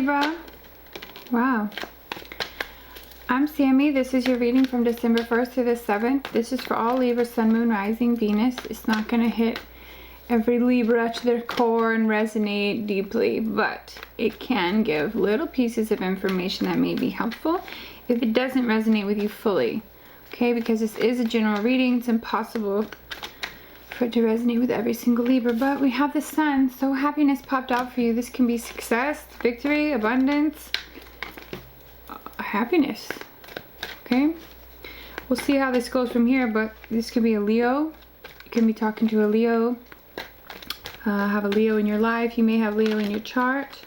Libra. Wow. I'm Sami. This is your reading from December 1st through the 7th. This is for all Libra, Sun, Moon, Rising, Venus. It's not going to hit every Libra to their core and resonate deeply, but it can give little pieces of information that may be helpful if it doesn't resonate with you fully. Okay, because this is a general reading, it's impossible for it to resonate with every single Libra. But we have the Sun, so happiness popped out for you. This can be success, victory, abundance, happiness. Okay, we'll see how this goes from here, but this could be a Leo. You can be talking to a Leo. Have a Leo in your life. You may have Leo in your chart.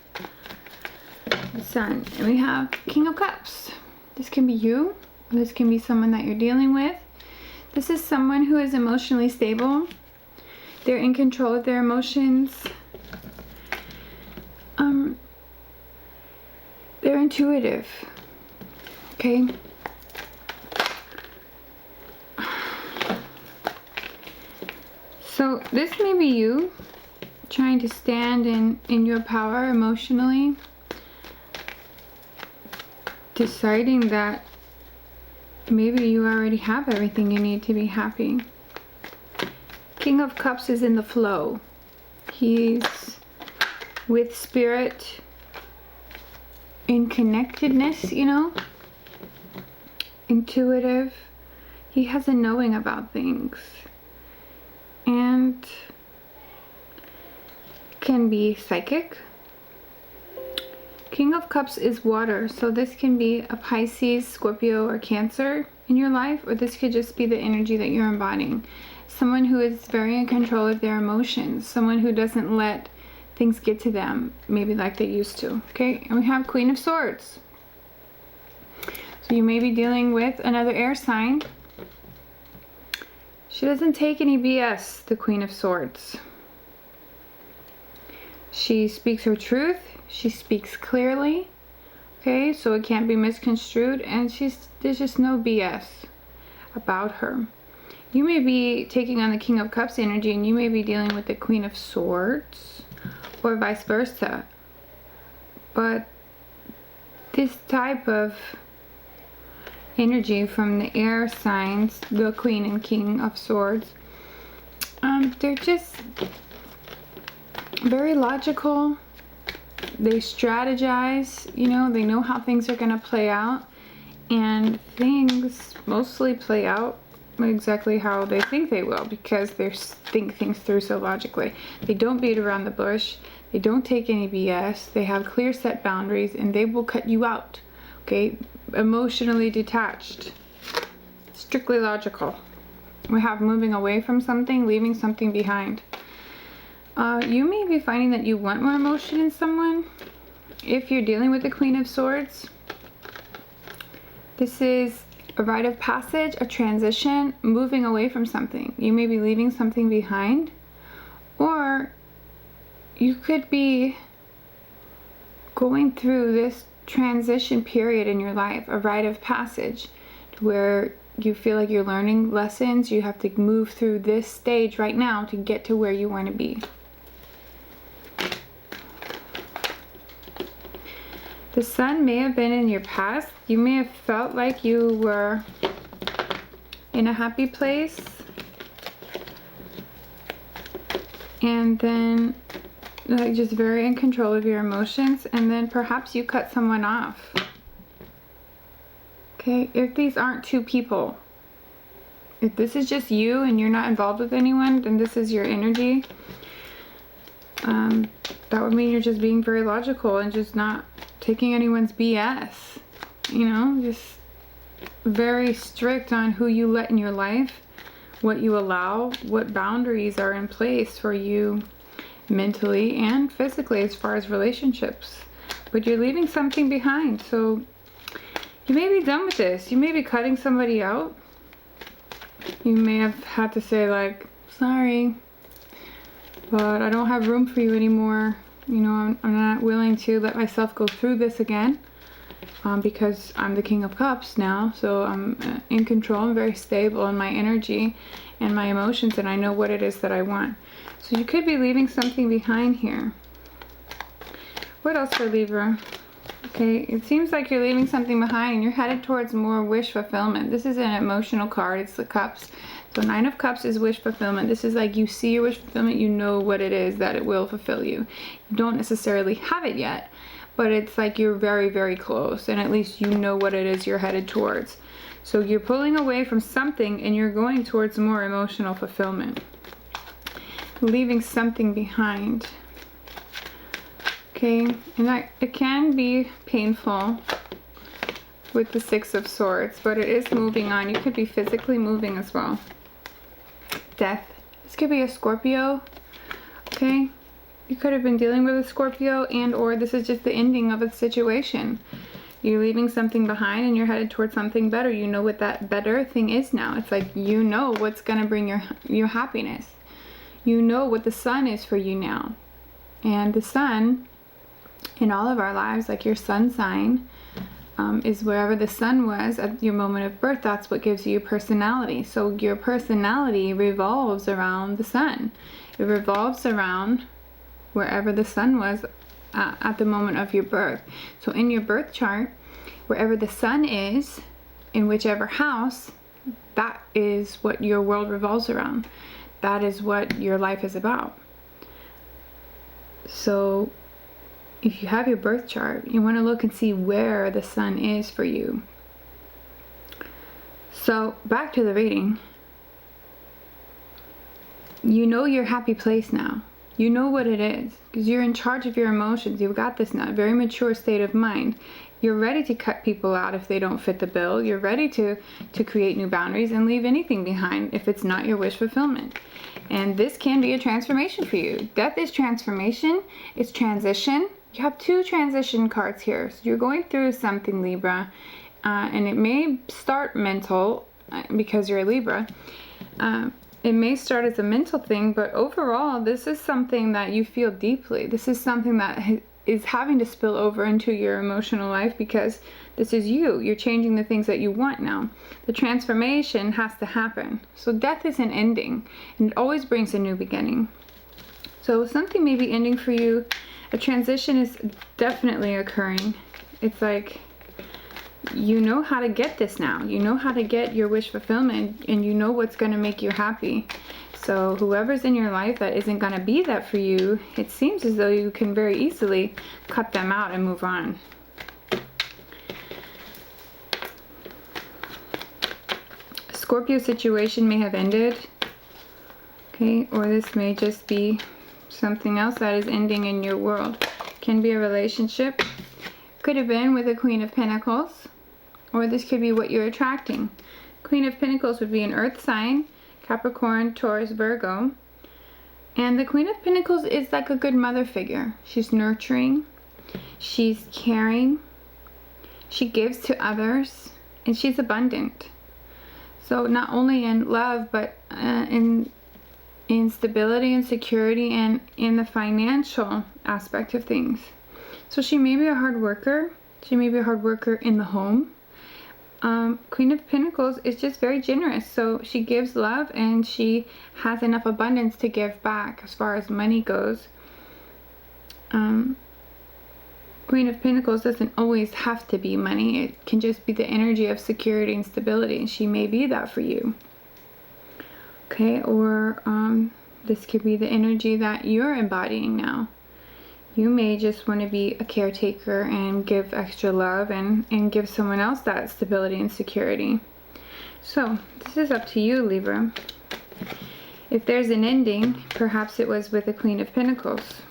The Sun. And we have King of Cups. This can be you. This can be someone that you're dealing with. This is someone who is emotionally stable. They're in control of their emotions. They're intuitive. Okay. So this may be you trying to stand in your power emotionally, deciding that maybe you already have everything you need to be happy. King of Cups is in the flow. He's with spirit, in connectedness, you know, intuitive. He has a knowing about things and can be psychic. King of Cups is water, so this can be a Pisces, Scorpio, or Cancer in your life, or this could just be the energy that you're embodying. Someone who is very in control of their emotions, someone who doesn't let things get to them, maybe like they used to. Okay, and we have Queen of Swords. So you may be dealing with another air sign. She doesn't take any BS, the Queen of Swords. She speaks her truth. She speaks clearly. Okay, so it can't be misconstrued, and there's just no BS about her. You may be taking on the King of Cups energy, and you may be dealing with the Queen of Swords, or vice versa. But this type of energy from the air signs, the Queen and King of Swords, they're just very logical. They strategize, you know, they know how things are going to play out, and things mostly play out exactly how they think they will, because they think things through so logically. They don't beat around the bush. They don't take any BS. They have clear set boundaries, and they will cut you out. Okay, emotionally detached, strictly logical. We have moving away from something, leaving something behind. You may be finding that you want more emotion in someone. If you're dealing with the Queen of Swords, this is a rite of passage, a transition, moving away from something. You may be leaving something behind, or you could be going through this transition period in your life, a rite of passage, to where you feel like you're learning lessons. You have to move through this stage right now to get to where you want to be. The Sun may have been in your past. You may have felt like you were in a happy place, and then like just very in control of your emotions, and then perhaps you cut someone off. Okay, if these aren't two people, if this is just you and you're not involved with anyone, then this is your energy. That would mean you're just being very logical and just not taking anyone's BS, you know, just very strict on who you let in your life, what you allow, what boundaries are in place for you mentally and physically as far as relationships. But you're leaving something behind, so you may be done with this. You may be cutting somebody out. You may have had to say like, sorry, but I don't have room for you anymore. You know, I'm not willing to let myself go through this again, because I'm the King of Cups now, so I'm in control. I'm very stable in my energy and my emotions, and I know what it is that I want. So you could be leaving something behind here. What else for Libra? Okay, it seems like you're leaving something behind and you're headed towards more wish fulfillment. This is an emotional card. It's the Cups. So 9 of Cups is wish fulfillment. This is like you see your wish fulfillment, you know what it is that it will fulfill you. You don't necessarily have it yet, but it's like you're very, very close, and at least you know what it is you're headed towards. So you're pulling away from something and you're going towards more emotional fulfillment. Leaving something behind. Okay, and that it can be painful with the 6 of Swords, but it is moving on. You could be physically moving as well. Death. This could be a Scorpio. Okay, you could have been dealing with a Scorpio, and or this is just the ending of a situation. You're leaving something behind and you're headed towards something better. You know what that better thing is now. It's like you know what's gonna bring your happiness. You know what the sun is for you now. And the sun in all of our lives, like your sun sign, is wherever the sun was at your moment of birth. That's what gives you your personality. So your personality revolves around the sun. It revolves around wherever the sun was at the moment of your birth. So in your birth chart, wherever the sun is, in whichever house, that is what your world revolves around. That is what your life is about. So if you have your birth chart, you want to look and see where the sun is for you. So back to the reading. You know your happy place now. You know what it is because you're in charge of your emotions. You've got this now, very mature state of mind. You're ready to cut people out if they don't fit the bill. You're ready to create new boundaries and leave anything behind if it's not your wish fulfillment. And this can be a transformation for you. Death is transformation. It's transition. You have 2 transition cards here. So you're going through something, Libra, and it may start mental because you're a Libra. It may start as a mental thing, but overall, this is something that you feel deeply. This is something that is having to spill over into your emotional life because this is you. You're changing the things that you want now. The transformation has to happen. So death is an ending, and it always brings a new beginning. So something may be ending for you. A transition is definitely occurring. It's like you know how to get this now. You know how to get your wish fulfillment, and you know what's going to make you happy. So whoever's in your life that isn't going to be that for you, it seems as though you can very easily cut them out and move on. A Scorpio situation may have ended. Okay, or this may just be something else that is ending in your world. Can be a relationship. Could have been with a Queen of Pentacles, or this could be what you're attracting. Queen of Pentacles would be an earth sign, Capricorn, Taurus, Virgo. And the Queen of Pentacles is like a good mother figure. She's nurturing, she's caring, she gives to others, and she's abundant. So not only in love, but in stability and security and in the financial aspect of things. So she may be a hard worker. She may be a hard worker in the home. Queen of Pentacles is just very generous. So she gives love and she has enough abundance to give back as far as money goes. Queen of Pentacles doesn't always have to be money. It can just be the energy of security and stability. And she may be that for you. Okay, or this could be the energy that you're embodying now. You may just want to be a caretaker and give extra love and give someone else that stability and security. So, this is up to you, Libra. If there's an ending, perhaps it was with a Queen of Pentacles.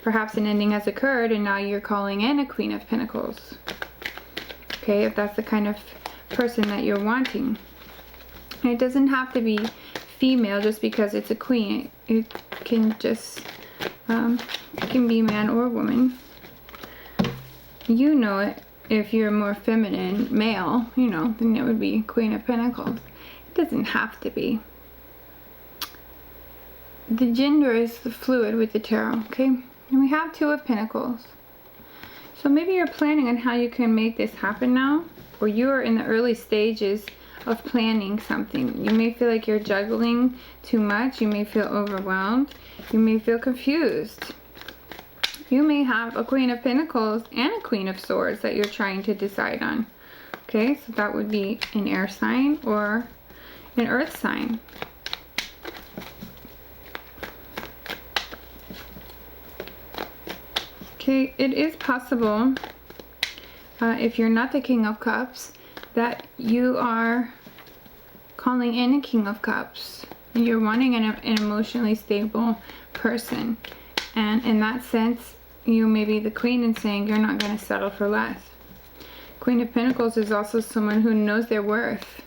Perhaps an ending has occurred and now you're calling in a Queen of Pentacles. Okay, if that's the kind of person that you're wanting. And it doesn't have to be female just because it's a queen. It can just... it can be man or woman. You know it. If you're more feminine, male, you know, then it would be Queen of Pentacles. It doesn't have to be. The gender is fluid with the tarot, okay? And we have 2 of Pentacles. So maybe you're planning on how you can make this happen now, or you are in the early stages of planning something. You may feel like you're juggling too much. You may feel overwhelmed. You may feel confused. You may have a Queen of Pentacles and a Queen of Swords that you're trying to decide on. Okay, so that would be an air sign or an earth sign. Okay, it is possible, if you're not the King of Cups, that you are calling in a King of Cups. And you're wanting an emotionally stable person. And in that sense, you may be the Queen and saying you're not going to settle for less. Queen of Pentacles is also someone who knows their worth.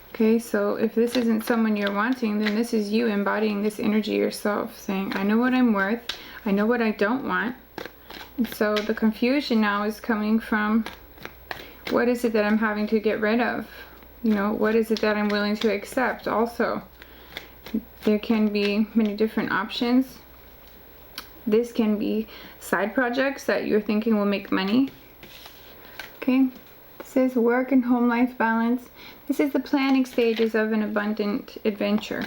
Okay, so if this isn't someone you're wanting, then this is you embodying this energy yourself, saying, I know what I'm worth, I know what I don't want. And so the confusion now is coming from, what is it that I'm having to get rid of? You know, what is it that I'm willing to accept also? There can be many different options. This can be side projects that you're thinking will make money. Okay, this is work and home life balance. This is the planning stages of an abundant adventure.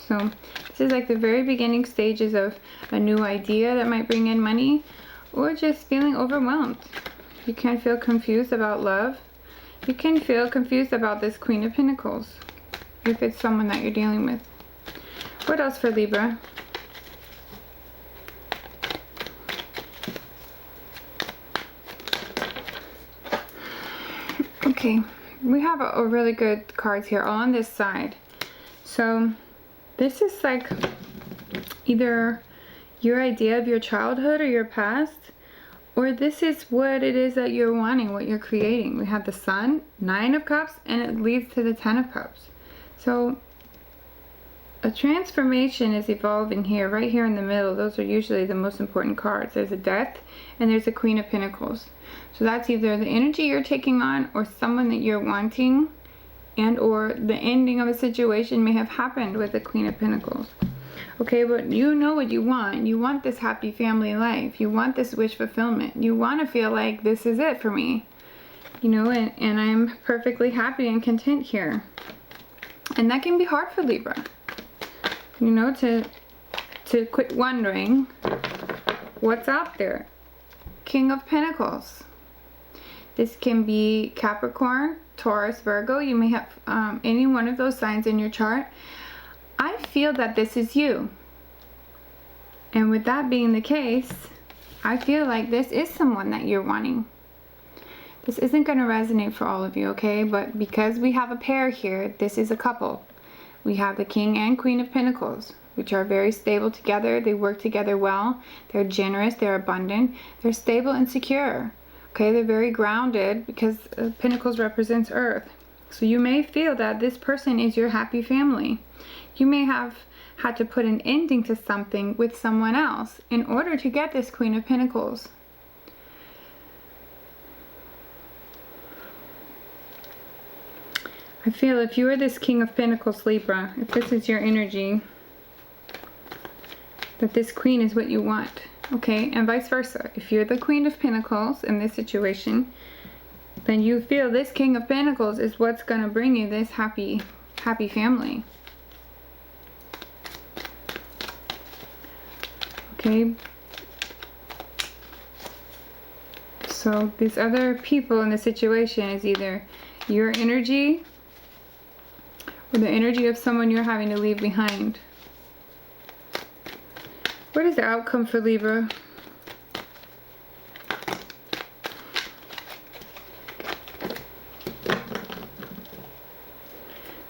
So this is like the very beginning stages of a new idea that might bring in money, or just feeling overwhelmed. You can feel confused about love. You can feel confused about this Queen of Pentacles, if it's someone that you're dealing with. What else for Libra? Okay, we have a really good cards here all on this side. So this is like either your idea of your childhood or your past, or this is what it is that you're wanting, what you're creating. We have the Sun, 9 of Cups, and it leads to the 10 of Cups. So a transformation is evolving here, right here in the middle. Those are usually the most important cards. There's a Death and there's a Queen of Pentacles. So that's either the energy you're taking on or someone that you're wanting, and or the ending of a situation may have happened with the Queen of Pentacles. Okay, but you know what you want. You want this happy family life. You want this wish fulfillment. You want to feel like this is it for me. You know, and I'm perfectly happy and content here. And that can be hard for Libra. You know, to quit wondering what's out there. King of Pentacles. This can be Capricorn, Taurus, Virgo. You may have any one of those signs in your chart. I feel that this is you. And with that being the case, I feel like this is someone that you're wanting. This isn't going to resonate for all of you, okay? But because we have a pair here, this is a couple. We have the King and Queen of Pentacles, which are very stable together. They work together well. They're generous. They're abundant. They're stable and secure. Okay, they're very grounded because Pentacles represents Earth. So you may feel that this person is your happy family. You may have had to put an ending to something with someone else in order to get this Queen of Pentacles. I feel if you are this King of Pentacles, Libra, if this is your energy, that this Queen is what you want. Okay, and vice versa. If you're the Queen of Pentacles in this situation, then you feel this King of Pentacles is what's going to bring you this happy family. Okay. So these other people in the situation is either your energy or the energy of someone you're having to leave behind. What is the outcome for Libra?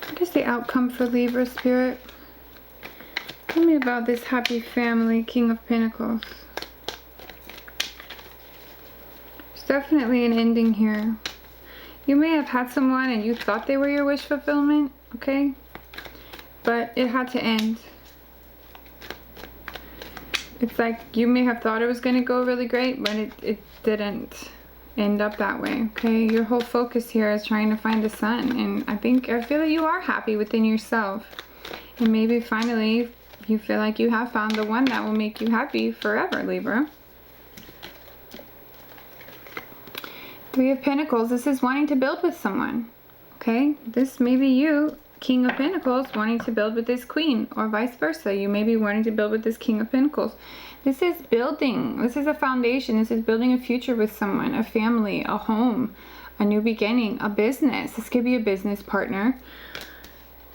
What is the outcome for Libra, Spirit? Tell me about this happy family, King of Pentacles. There's definitely an ending here. You may have had someone and you thought they were your wish fulfillment, okay? But it had to end. It's like you may have thought it was going to go really great, but it didn't end up that way, okay? Your whole focus here is trying to find the sun, and I feel that you are happy within yourself. And maybe finally you feel like you have found the one that will make you happy forever, Libra. 3 of Pentacles, this is wanting to build with someone, okay? This may be you King of Pentacles wanting to build with this Queen, or vice versa. You may be wanting to build with this King of Pentacles. This is building. This is a foundation. This is building a future with someone, a family, a home, a new beginning, a business. This could be a business partner.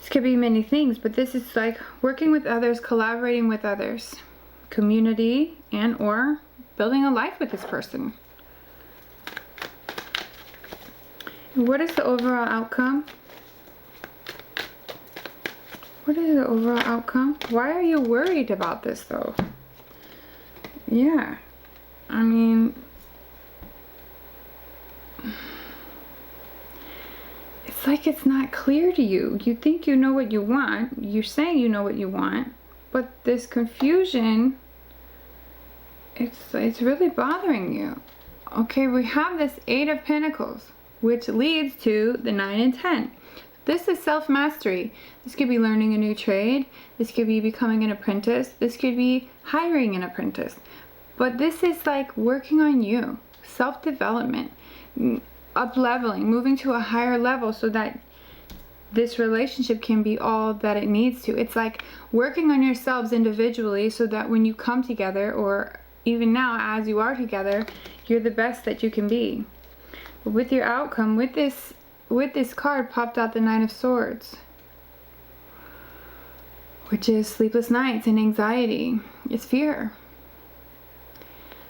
This could be many things, but this is like working with others, collaborating with others, community, and or building a life with this person. What is the overall outcome? What is the overall outcome? Why are you worried about this though? Yeah, I mean, it's like it's not clear to you. You think you know what you want. You're saying you know what you want, but this confusion, it's really bothering you. Okay, we have this 8 of Pentacles, which leads to the 9 and 10. This is self-mastery. This could be learning a new trade. This could be becoming an apprentice. This could be hiring an apprentice. But this is like working on you. Self-development. Up-leveling. Moving to a higher level so that this relationship can be all that it needs to. It's like working on yourselves individually so that when you come together, or even now as you are together, you're the best that you can be. But with your outcome, with this card popped out the 9 of Swords, which is sleepless nights and anxiety. It's fear.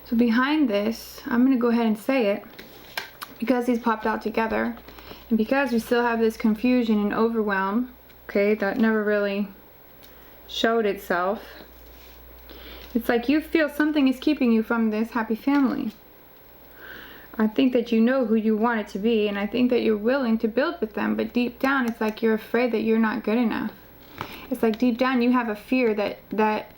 So behind this, I'm going to go ahead and say it, because these popped out together, and because we still have this confusion and overwhelm, okay, that never really showed itself. It's like you feel something is keeping you from this happy family. I think that you know who you want it to be, and I think that you're willing to build with them, but deep down it's like you're afraid that you're not good enough. It's like deep down you have a fear that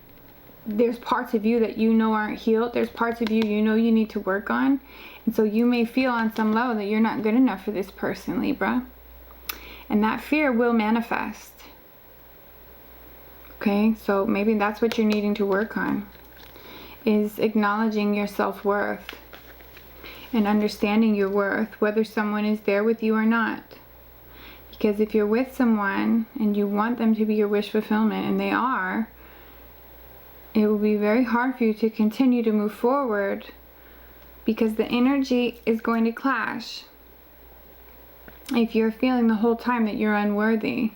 there's parts of you that you know aren't healed. There's parts of you you know you need to work on, and so you may feel on some level that you're not good enough for this person, Libra. And that fear will manifest. Okay, so maybe that's what you're needing to work on, is acknowledging your self-worth and understanding your worth, whether someone is there with you or not. Because if you're with someone and you want them to be your wish fulfillment, and they are, it will be very hard for you to continue to move forward, because the energy is going to clash. If you're feeling the whole time that you're unworthy,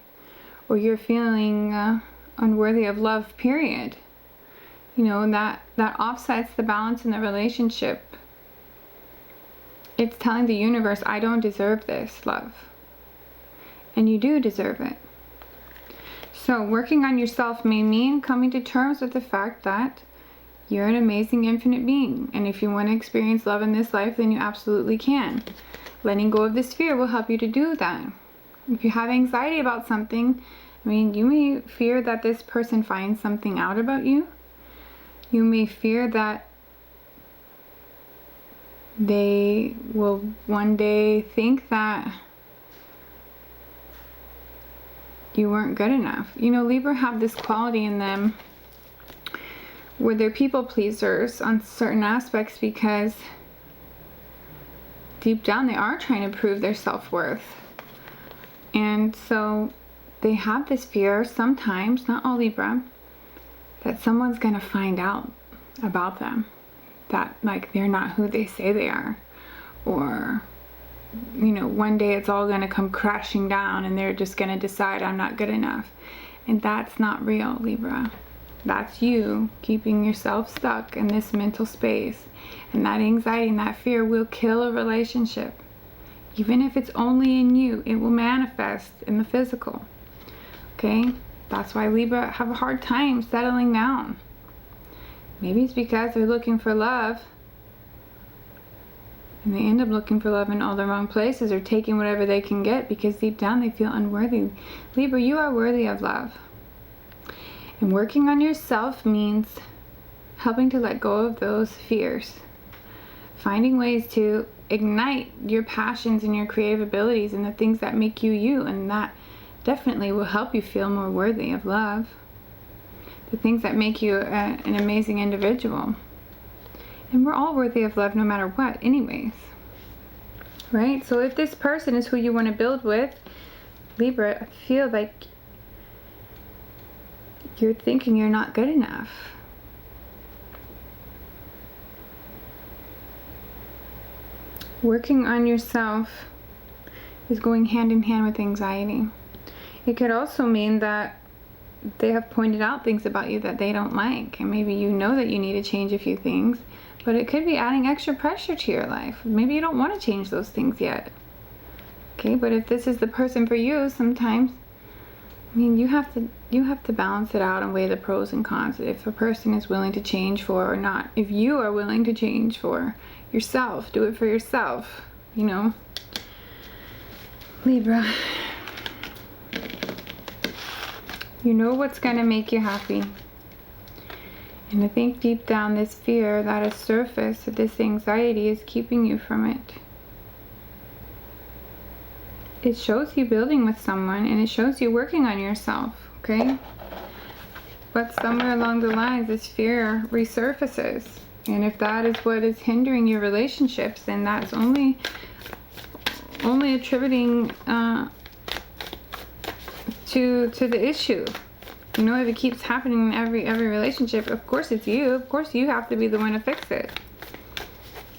or you're feeling unworthy of love, period, you know, that offsets the balance in the relationship. It's telling the universe, I don't deserve this love. And you do deserve it. So working on yourself may mean coming to terms with the fact that you're an amazing infinite being. And if you want to experience love in this life, then you absolutely can. Letting go of this fear will help you to do that. If you have anxiety about something, I mean, you may fear that this person finds something out about you. You may fear that they will one day think that you weren't good enough. You know, Libra have this quality in them where they're people pleasers on certain aspects, because deep down they are trying to prove their self-worth. And so they have this fear sometimes, not all Libra, that someone's gonna find out about them, that like they're not who they say they are, or you know, one day it's all gonna come crashing down and they're just gonna decide I'm not good enough. And that's not real, Libra. That's you keeping yourself stuck in this mental space, and that anxiety and that fear will kill a relationship. Even if it's only in you, it will manifest in the physical. Okay, that's why Libra have a hard time settling down. Maybe it's because they're looking for love, and they end up looking for love in all the wrong places, or taking whatever they can get, because deep down they feel unworthy. Libra, you are worthy of love. And working on yourself means helping to let go of those fears. Finding ways to ignite your passions and your creative abilities and the things that make you you, and that definitely will help you feel more worthy of love. The things that make you an amazing individual. And we're all worthy of love no matter what anyways. Right? So if this person is who you want to build with, Libra, I feel like you're thinking you're not good enough. Working on yourself is going hand in hand with anxiety. It could also mean that they have pointed out things about you that they don't like, and maybe you know that you need to change a few things, but it could be adding extra pressure to your life. Maybe you don't want to change those things yet. Okay, but if this is the person for you, sometimes, I mean, you have to balance it out and weigh the pros and cons. If a person is willing to change for or not. If you are willing to change for yourself, do it for yourself, you know. Libra, you know what's going to make you happy. And I think deep down this fear that has surfaced, this anxiety is keeping you from it. It shows you building with someone, and it shows you working on yourself, okay? But somewhere along the lines, this fear resurfaces. And if that is what is hindering your relationships, then that's only attributing to the issue. You know, if it keeps happening in every relationship, of course it's you. Of course you have to be the one to fix it.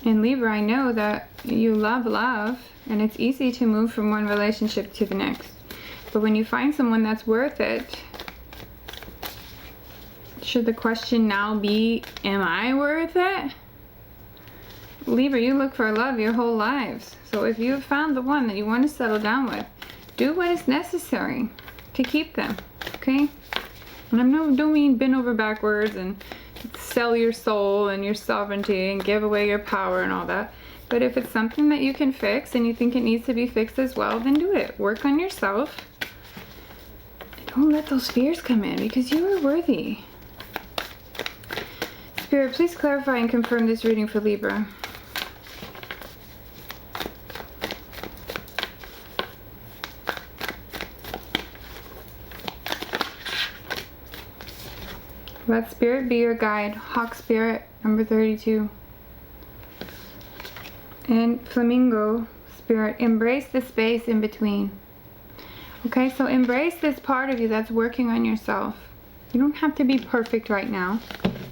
And Libra, I know that you love love, and it's easy to move from one relationship to the next. But when you find someone that's worth it, should the question now be, am I worth it? Libra, you look for love your whole lives. So if you've found the one that you want to settle down with, do what is necessary to keep them, okay? And I don't mean bend over backwards and sell your soul and your sovereignty and give away your power and all that. But if it's something that you can fix and you think it needs to be fixed as well, then do it. Work on yourself. Don't let those fears come in, because you are worthy. Spirit, please clarify and confirm this reading for Libra. Let Spirit be your guide. Hawk Spirit, number 32. And Flamingo Spirit, embrace the space in between. Okay, so embrace this part of you that's working on yourself. You don't have to be perfect right now.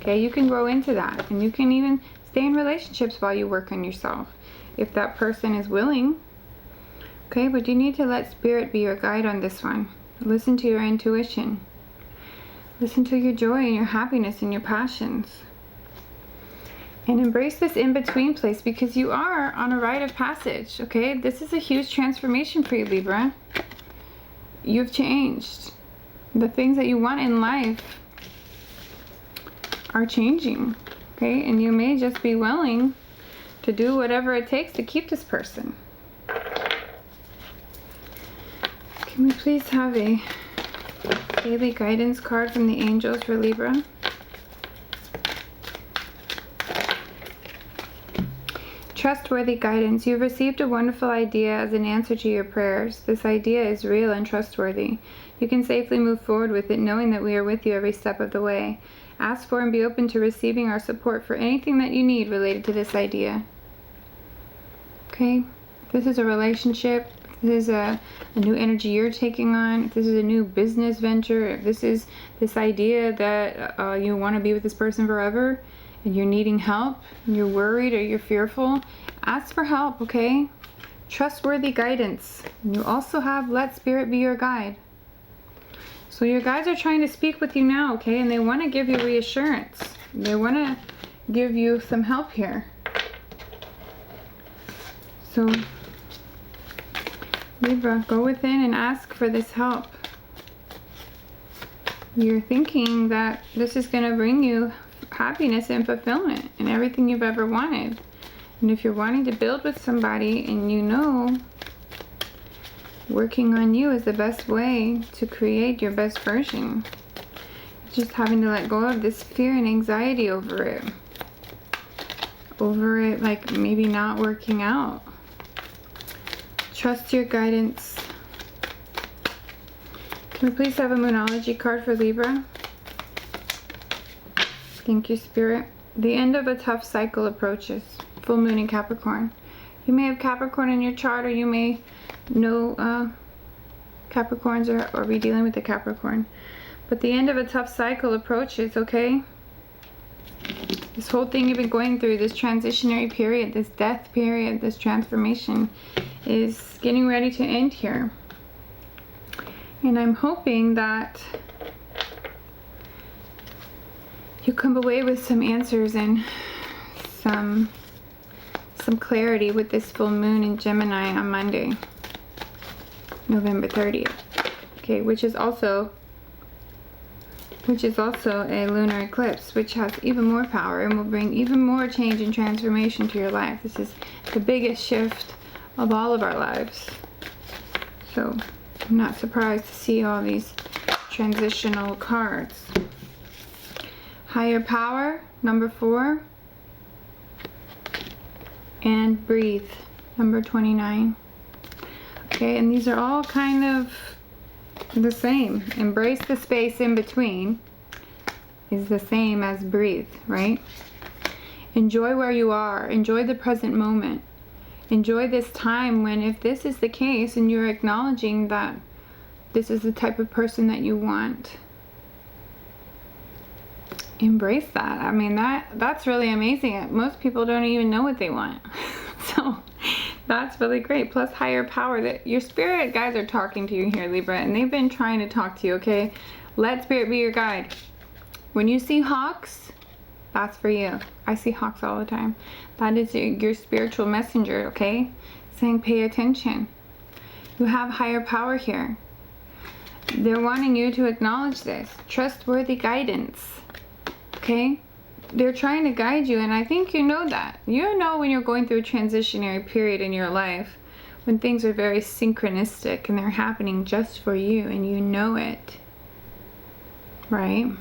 Okay, you can grow into that. And you can even stay in relationships while you work on yourself, if that person is willing. Okay, but you need to let Spirit be your guide on this one. Listen to your intuition. Listen to your joy and your happiness and your passions. And embrace this in-between place, because you are on a rite of passage, okay? This is a huge transformation for you, Libra. You've changed. The things that you want in life are changing, okay? And you may just be willing to do whatever it takes to keep this person. Can we please have a daily guidance card from the angels for Libra? Trustworthy guidance. You've received a wonderful idea as an answer to your prayers. This idea is real and trustworthy. You can safely move forward with it, knowing that we are with you every step of the way. Ask for and be open to receiving our support for anything that you need related to this idea. Okay? If this is a relationship, if this is a new energy you're taking on, if this is a new business venture, if this is this idea that you want to be with this person forever, and you're needing help, and you're worried or you're fearful, ask for help, okay? Trustworthy guidance. And you also have let Spirit be your guide. So your guides are trying to speak with you now, okay? And they want to give you reassurance. They want to give you some help here. So Libra, go within and ask for this help. You're thinking that this is going to bring you happiness and fulfillment and everything you've ever wanted. And if you're wanting to build with somebody and you know working on you is the best way to create your best version, just having to let go of this fear and anxiety over it like maybe not working out. Trust your guidance. Can we please have a Moonology card for Libra? Thank you, Spirit. The end of a tough cycle approaches. Full moon in Capricorn. You may have Capricorn in your chart, or you may know Capricorns or be dealing with the Capricorn. But the end of a tough cycle approaches, okay? This whole thing you've been going through, this transitionary period, this death period, this transformation is getting ready to end here. And I'm hoping that you come away with some answers and some clarity with this full moon in Gemini on Monday, November 30th. Okay, which is also a lunar eclipse, which has even more power and will bring even more change and transformation to your life. This is the biggest shift of all of our lives. So I'm not surprised to see all these transitional cards. Higher power, number 4. And breathe, number 29. Okay, and these are all kind of the same. Embrace the space in between is the same as breathe, right? Enjoy where you are. Enjoy the present moment. Enjoy this time when, if this is the case and you're acknowledging that this is the type of person that you want, embrace that. I mean, that's really amazing. Most people don't even know what they want. So that's really great. Plus higher power, that your spirit guides are talking to you here, Libra, and they've been trying to talk to you, okay? Let spirit be your guide. When you see hawks, that's for you. I see hawks all the time. That is your spiritual messenger, okay? Saying pay attention. You have higher power here. They're wanting you to acknowledge this. Trustworthy guidance. Okay? They're trying to guide you, and I think you know that. You know when you're going through a transitionary period in your life, when things are very synchronistic and they're happening just for you, and you know it. Right?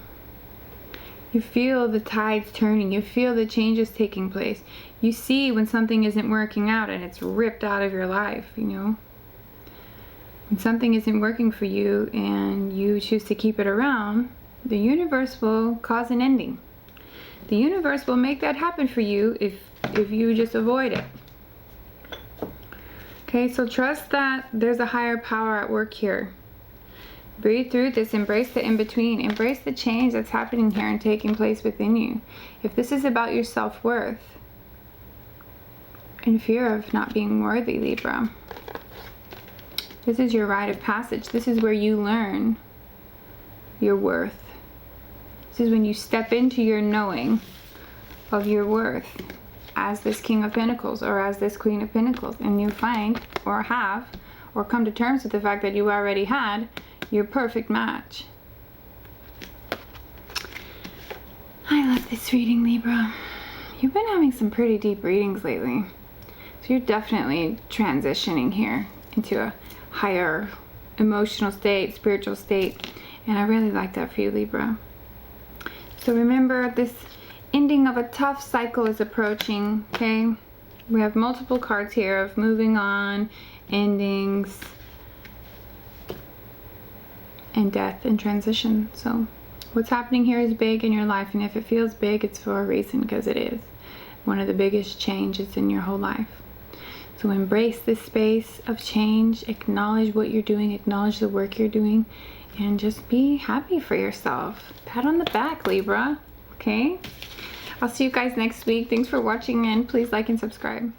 You feel the tides turning. You feel the changes taking place. You see when something isn't working out and it's ripped out of your life, you know? When something isn't working for you and you choose to keep it around, the universe will cause an ending. The universe will make that happen for you if you just avoid it. Okay, so trust that there's a higher power at work here. Breathe through this. Embrace the in-between. Embrace the change that's happening here and taking place within you. If this is about your self-worth and fear of not being worthy, Libra, this is your rite of passage. This is where you learn your worth. This is when you step into your knowing of your worth as this King of Pentacles or as this Queen of Pentacles, and you find or have or come to terms with the fact that you already had your perfect match. I love this reading, Libra. You've been having some pretty deep readings lately. So you're definitely transitioning here into a higher emotional state, spiritual state. And I really like that for you, Libra. So remember, this ending of a tough cycle is approaching, okay? We have multiple cards here of moving on, endings, and death and transition. So what's happening here is big in your life, and if it feels big, it's for a reason, because it is one of the biggest changes in your whole life. So embrace this space of change, acknowledge what you're doing, acknowledge the work you're doing, and just be happy for yourself. Pat on the back, Libra, okay? I'll see you guys next week. Thanks for watching, and please like and subscribe.